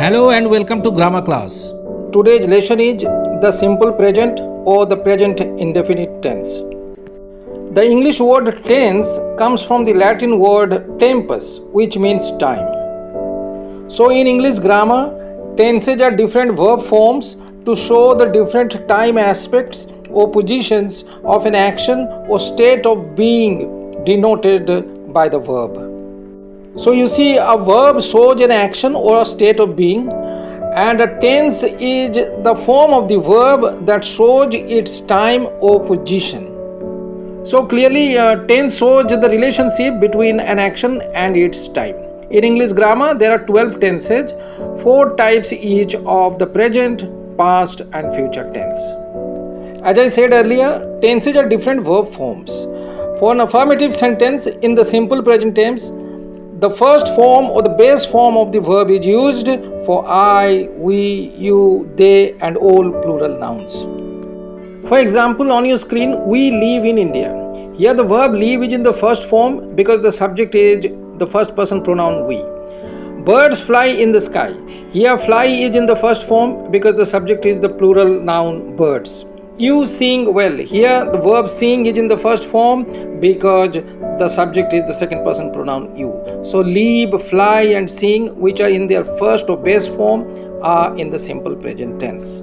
Hello and welcome to grammar class. Today's lesson is the simple present or the present indefinite tense. The English word tense comes from the Latin word tempus, which means time. So in English grammar, tenses are different verb forms to show the different time aspects or positions of an action or state of being denoted by the verb. So you see, a verb shows an action or a state of being, and a tense is the form of the verb that shows its time or position. So clearly, tense shows the relationship between an action and its time. In English grammar, there are 12 tenses, 4 types each of the present, past and future tense. As I said earlier, tenses are different verb forms. For an affirmative sentence in the simple present tense, the first form or the base form of the verb is used for I, we, you, they and all plural nouns. For example, on your screen, we live in India. Here the verb live is in the first form because the subject is the first person pronoun we. Birds fly in the sky. Here fly is in the first form because the subject is the plural noun birds. You sing well. Here the verb sing is in the first form because the subject is the second person pronoun you. So live, fly and sing, which are in their first or base form, are in the simple present tense.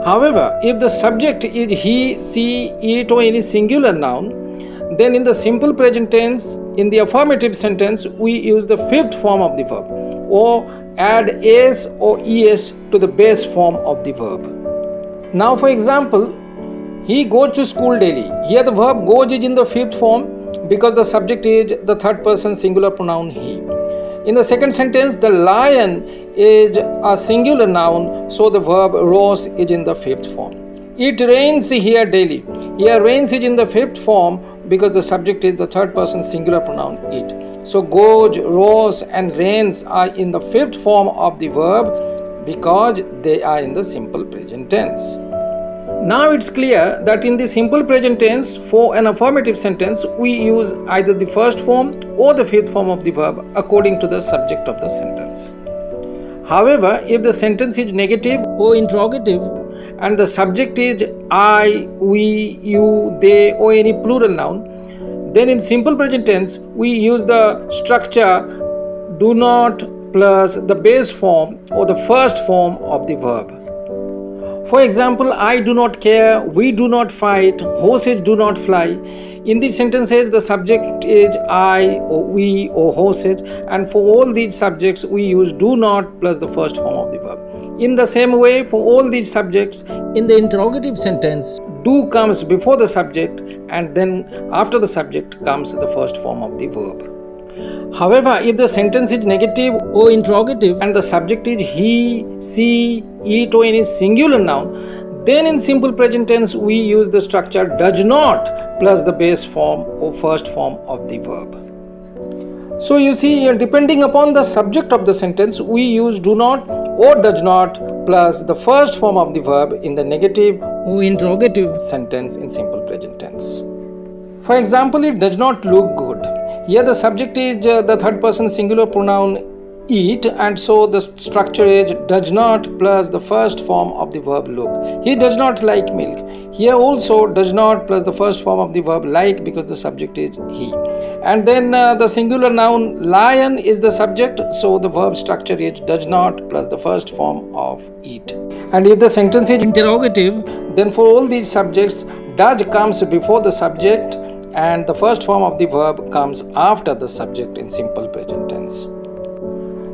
However, if the subject is he, she, it or any singular noun, then in the simple present tense, in the affirmative sentence, we use the fifth form of the verb or add s or es to the base form of the verb. Now for example, he goes to school daily. Here the verb goes is in the fifth form because the subject is the third person singular pronoun he. In the second sentence, the lion is a singular noun, so the verb rose is in the fifth form. It rains here daily. Here rains is in the fifth form because the subject is the third person singular pronoun it. So goes, rose and rains are in the fifth form of the verb because they are in the simple present tense. Now it's clear that in the simple present tense, for an affirmative sentence, we use either the first form or the fifth form of the verb according to the subject of the sentence. However, if the sentence is negative or interrogative and the subject is I, we, you, they or any plural noun, then in simple present tense, we use the structure do not plus the base form or the first form of the verb. For example, I do not care, we do not fight, horses do not fly. In these sentences, the subject is I or we or horses, and for all these subjects, we use do not plus the first form of the verb. In the same way, for all these subjects, in the interrogative sentence, do comes before the subject, and then after the subject comes the first form of the verb. However, if the sentence is negative or interrogative and the subject is he, she, it or any singular noun, then in simple present tense we use the structure does not plus the base form or first form of the verb. So you see, depending upon the subject of the sentence, we use do not or does not plus the first form of the verb in the negative or interrogative sentence in simple present tense. For example, it does not look good. Here the subject is the third person singular pronoun it, and so the structure is does not plus the first form of the verb look. He does not like milk. Here also does not plus the first form of the verb like because the subject is he. And then the singular noun lion is the subject, so the verb structure is does not plus the first form of it. And if the sentence is interrogative, then for all these subjects, does comes before the subject and the first form of the verb comes after the subject in simple present tense.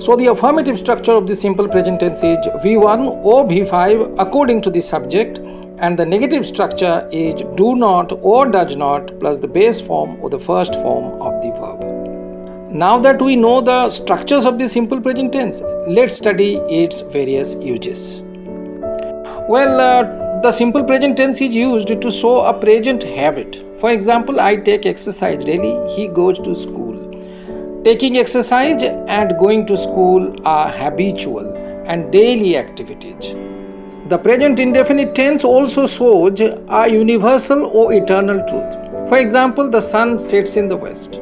So the affirmative structure of the simple present tense is V1 or V5 according to the subject, and the negative structure is do not or does not plus the base form or the first form of the verb. Now that we know the structures of the simple present tense, let's study its various uses. Well, the simple present tense is used to show a present habit. For example, I take exercise daily, he goes to school. Taking exercise and going to school are habitual and daily activities. The present indefinite tense also shows a universal or eternal truth. For example, the sun sets in the west.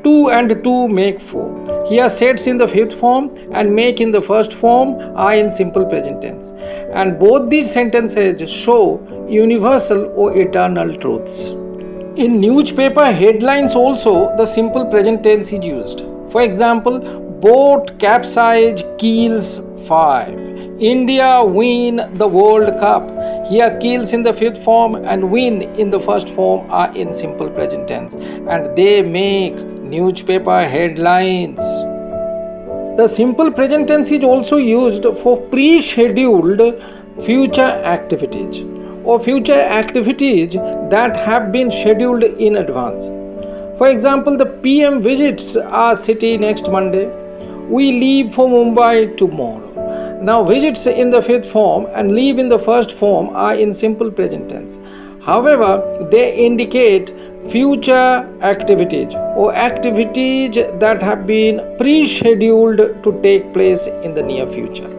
2 and 2 make 4. Here sets in the fifth form and make in the first form are in simple present tense. And both these sentences show universal or eternal truths. In newspaper headlines also the simple present tense is used. For example, boat capsize kills 5. India win the World Cup. Here kills in the fifth form and win in the first form are in simple present tense, and they make newspaper headlines. The simple present tense is also used for pre-scheduled future activities or future activities that have been scheduled in advance. For example, the PM visits our city next Monday. We leave for Mumbai tomorrow. Now visits in the fifth form and leave in the first form are in simple present tense. However, they indicate future activities or activities that have been pre-scheduled to take place in the near future.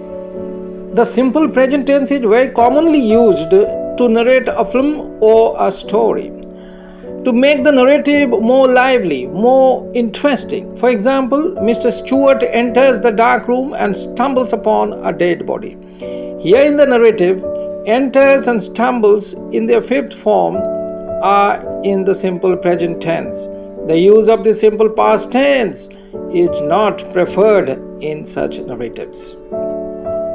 The simple present tense is very commonly used to narrate a film or a story, to make the narrative more lively, more interesting. For example, Mr. Stewart enters the dark room and stumbles upon a dead body. Here in the narrative, enters and stumbles in their fifth form are in the simple present tense. The use of the simple past tense is not preferred in such narratives.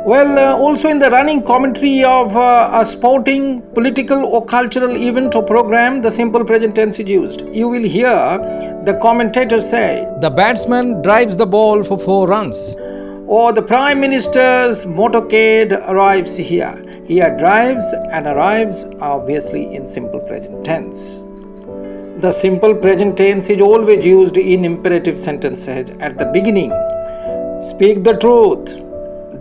Also in the running commentary of a sporting, political or cultural event or program, the simple present tense is used. You will hear the commentator say, The batsman drives the ball for 4 runs. or the Prime Minister's motorcade arrives here. Here drives and arrives are obviously in simple present tense. The simple present tense is always used in imperative sentences at the beginning. Speak the truth.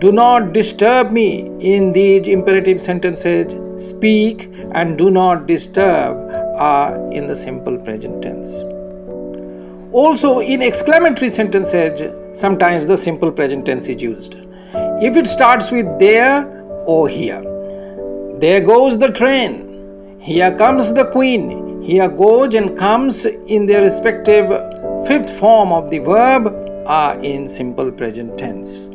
Do not disturb me. In these imperative sentences, speak and do not disturb are in the simple present tense. Also, in exclamatory sentences, sometimes the simple present tense is used. If it starts with there or here. There goes the train. Here comes the queen. Here goes and comes in their respective fifth form of the verb are in simple present tense.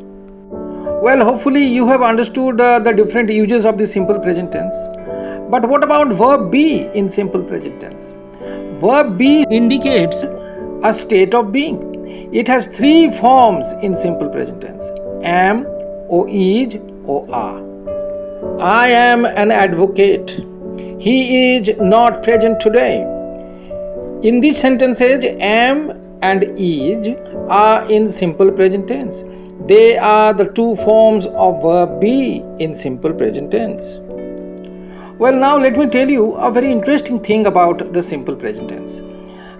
Hopefully you have understood the different uses of the simple present tense. But what about verb be in simple present tense? Verb be indicates a state of being. It has 3 forms in simple present tense: am, or is, or are. I am an advocate. He is not present today. In these sentences, am and is are in simple present tense. They are the 2 forms of verb be in simple present tense. Now let me tell you a very interesting thing about the simple present tense.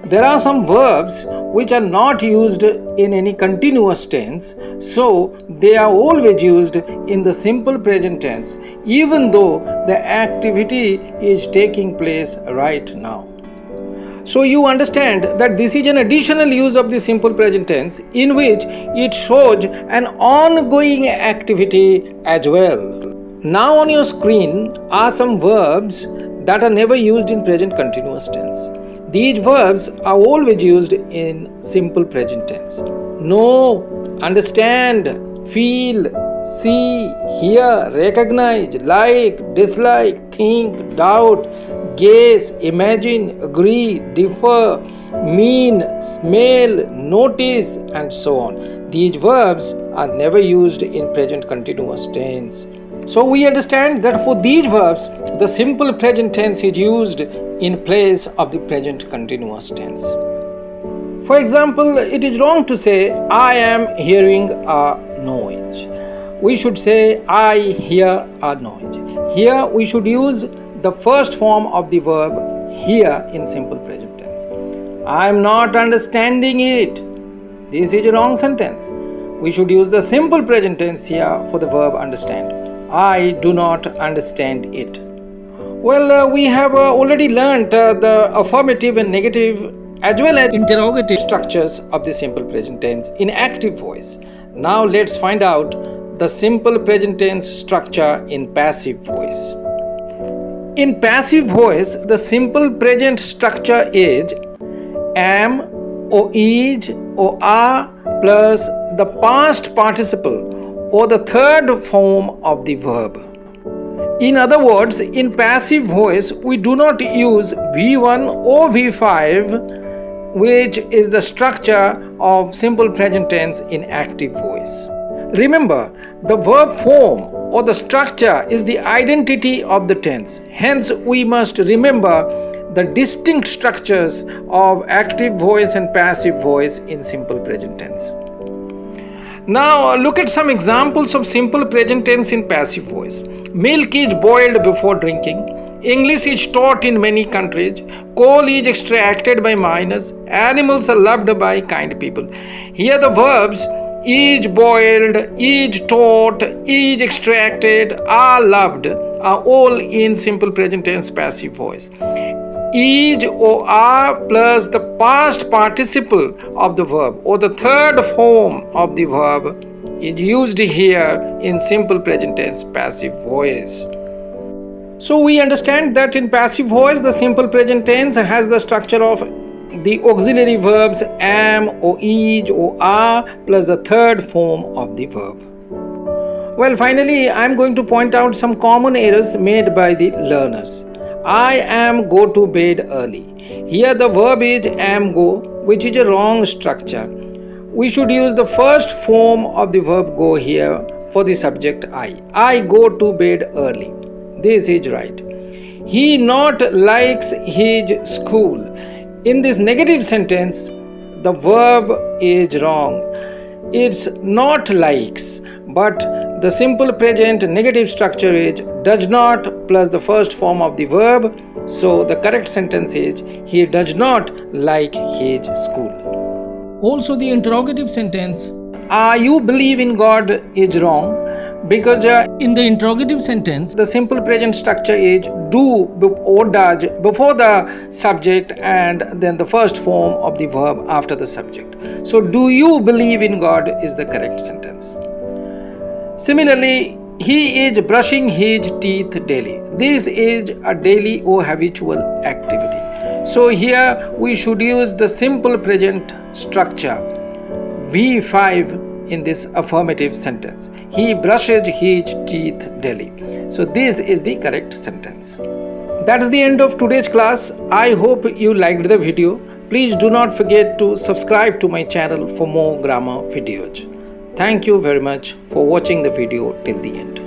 There are some verbs which are not used in any continuous tense, so they are always used in the simple present tense, even though the activity is taking place right now. So you understand that this is an additional use of the simple present tense in which it shows an ongoing activity as well. Now on your screen are some verbs that are never used in present continuous tense. These verbs are always used in simple present tense. Know, understand, feel, see, hear, recognize, like, dislike, think, doubt, guess, imagine, agree, differ, mean, smell, notice, and so on. These verbs are never used in present continuous tense. So we understand that for these verbs, the simple present tense is used in place of the present continuous tense. For example, it is wrong to say, I am hearing a noise. We should say, I hear a noise. Here we should use the first form of the verb hear in simple present tense. I am not understanding it. This is a wrong sentence. We should use the simple present tense here for the verb understand. I do not understand it. We have already learnt the affirmative and negative as well as interrogative structures of the simple present tense in active voice. Now let's find out the simple present tense structure in passive voice. In passive voice, the simple present structure is am or is or are plus the past participle or the third form of the verb. In other words, in passive voice, we do not use V1 or V5, which is the structure of simple present tense in active voice. Remember, the verb form or the structure is the identity of the tense. Hence, we must remember the distinct structures of active voice and passive voice in simple present tense. Now look at some examples of simple present tense in passive voice. Milk is boiled before drinking. English is taught in many countries. Coal is extracted by miners. Animals are loved by kind people. Here the verbs is boiled, is taught, is extracted, are loved are all in simple present tense passive voice. Is or are plus the past participle of the verb or the third form of the verb is used here in simple present tense passive voice. So we understand that in passive voice the simple present tense has the structure of the auxiliary verbs am or is or are plus the third form of the verb. Well, finally I am going to point out some common errors made by the learners. I am go to bed early. Here the verb is am go, which is a wrong structure. We should use the first form of the verb go here for the subject I. I go to bed early. This is right. He not likes his school. In this negative sentence, the verb is wrong. It's not likes, but the simple present negative structure is does not plus the first form of the verb. So the correct sentence is he does not like his school. Also, the interrogative sentence You believe in God is wrong because in the interrogative sentence, the simple present structure is do or does before the subject and then the first form of the verb after the subject. So do you believe in God is the correct sentence. Similarly, he is brushing his teeth daily. This is a daily or habitual activity. So here we should use the simple present structure V5 in this affirmative sentence. He brushes his teeth daily. So this is the correct sentence. That is the end of today's class. I hope you liked the video. Please do not forget to subscribe to my channel for more grammar videos. Thank you very much for watching the video till the end.